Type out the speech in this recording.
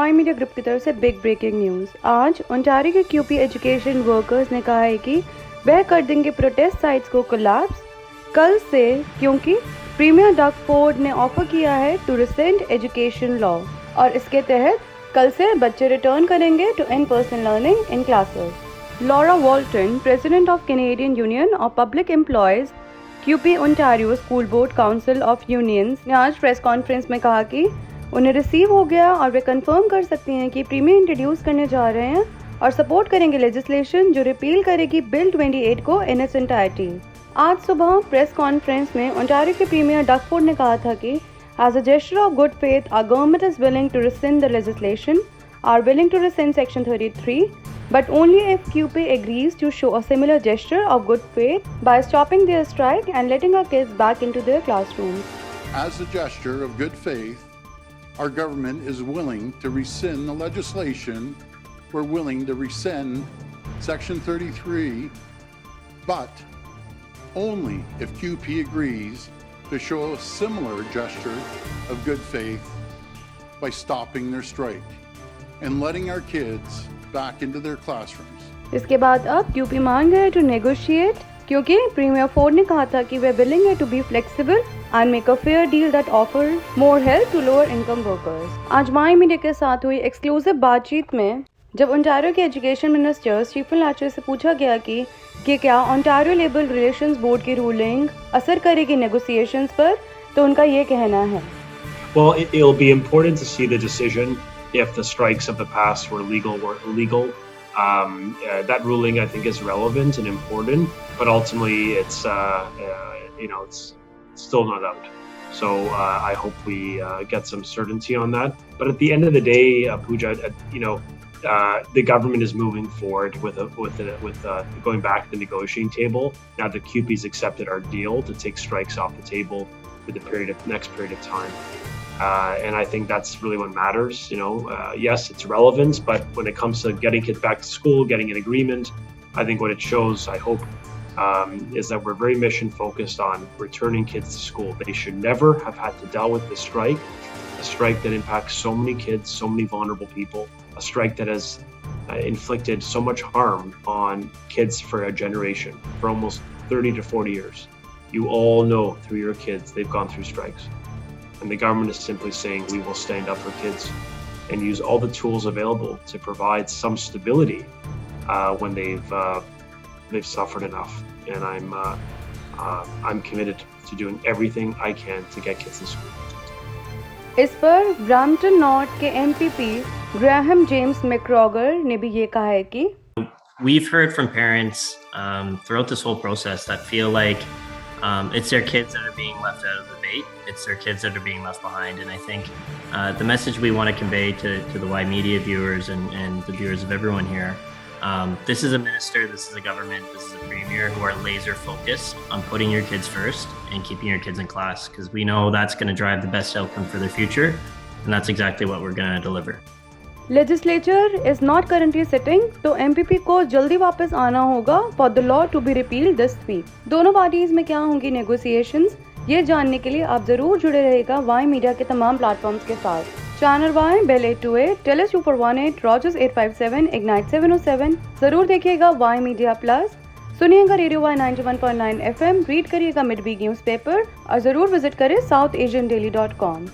Y media group की तरफ से बिग ब्रेकिंग न्यूज़। आज ओंटारियो के क्यूपी एजुकेशन वर्कर्स ने कहा है कि वह कर देंगे प्रोटेस्ट साइट्स को कोलैप्स कल से, क्योंकि प्रीमियर डग फोर्ड ने ऑफर किया है टू रिसेंड एजुकेशन लॉ और इसके तहत कल से बच्चे रिटर्न करेंगे to in person learning in classes. Laura Walton, president of Canadian Union of Public Employees CUPE Ontario School Board Council of Unions, ने आज प्रेस कॉन्फ्रेंस में कहा कि उन्हें रिसीव हो गया और वे कंफर्म कर सकती हैं कि प्रीमियर इंट्रोड्यूस करने जा रहे हैं और सपोर्ट करेंगे लेजिस्लेशन जो रिपील करेगी बिल 28 को इन इट्स एंटायरिटी। आज सुबह प्रेस कॉन्फ्रेंस में ओंटारियो के प्रीमियर डग फोर्ड ने कहा था कि as a gesture of good faith our government is willing to rescind the legislation, are willing to rescind section 33, but only if QP agrees to show a similar gesture of good faith by stopping their strike and letting our kids back into their classrooms. As a gesture of good faith, our government is willing to rescind the legislation. We're willing to rescind Section 33, but only if QP agrees to show a similar gesture of good faith by stopping their strike and letting our kids back into their classrooms. इसके बाद अब CUPE मान गए to negotiate, क्योंकि premier Ford ने कहा था कि वे विलिंग है to be flexible and make a fair deal that offer more help to lower income workers. आज वाई मीडिया के साथ हुई एक्सक्लूसिव बातचीत में जब ओंटारियो के एजुकेशन मिनिस्टर स्टीफन लेचे से पूछा गया कि क्या ओंटारियो लेबर रिलेशंस बोर्ड की रूलिंग असर करेगी नेगोशिएशंस पर, तो उनका ये कहना है। Well, it'll be important to see the decision if the strikes of the past were legal or illegal. That ruling, I think, is relevant and important, but ultimately it's still not out. So I hope we get some certainty on that. But at the end of the day, Pooja, the government is moving forward with going back to the negotiating table. Now the QP's accepted our deal to take strikes off the table for the next period of time. And I think that's really what matters. Yes, it's relevant, but when it comes to getting kids back to school, getting an agreement, I think what it shows, I hope, is that we're very mission focused on returning kids to school. They should never have had to deal with the strike, a strike that impacts so many kids, so many vulnerable people, a strike that has inflicted so much harm on kids for a generation, for almost 30 to 40 years. You all know through your kids, they've gone through strikes. And the government is simply saying we will stand up for kids and use all the tools available to provide some stability when they've suffered enough. And I'm committed to doing everything I can to get kids to school. इस पर Brampton north के MPP Graham James मैक्रॉगर ने भी ये कहा है कि we've heard from parents throughout this whole process that feel like it's their kids that are being left out of the debate. It's their kids that are being left behind. And I think the message we want to convey to the Y Media viewers and the viewers of everyone here, this is a minister, this is a government, this is a premier who are laser focused on putting your kids first and keeping your kids in class, because we know that's going to drive the best outcome for their future. And that's exactly what we're going to deliver. Legislature is not currently sitting, तो MPP को जल्दी वापस आना होगा for the law to be repealed this week. दोनों parties में क्या होंगी नेगोशिएशंस, ये जानने के लिए आप जरूर जुड़े रहेगा वाई मीडिया के तमाम प्लेटफॉर्म्स के साथ। Channel Y, Bell 828, Telus 2418, Rogers 857, Ignite 707। जरूर देखिएगा वाई मीडिया प्लस, सुनिएगा रेडियो वाई 91.9 FM, रीड करिएगा मिडवीक न्यूज़पेपर और जरूर विजिट करें southasiandaily.com।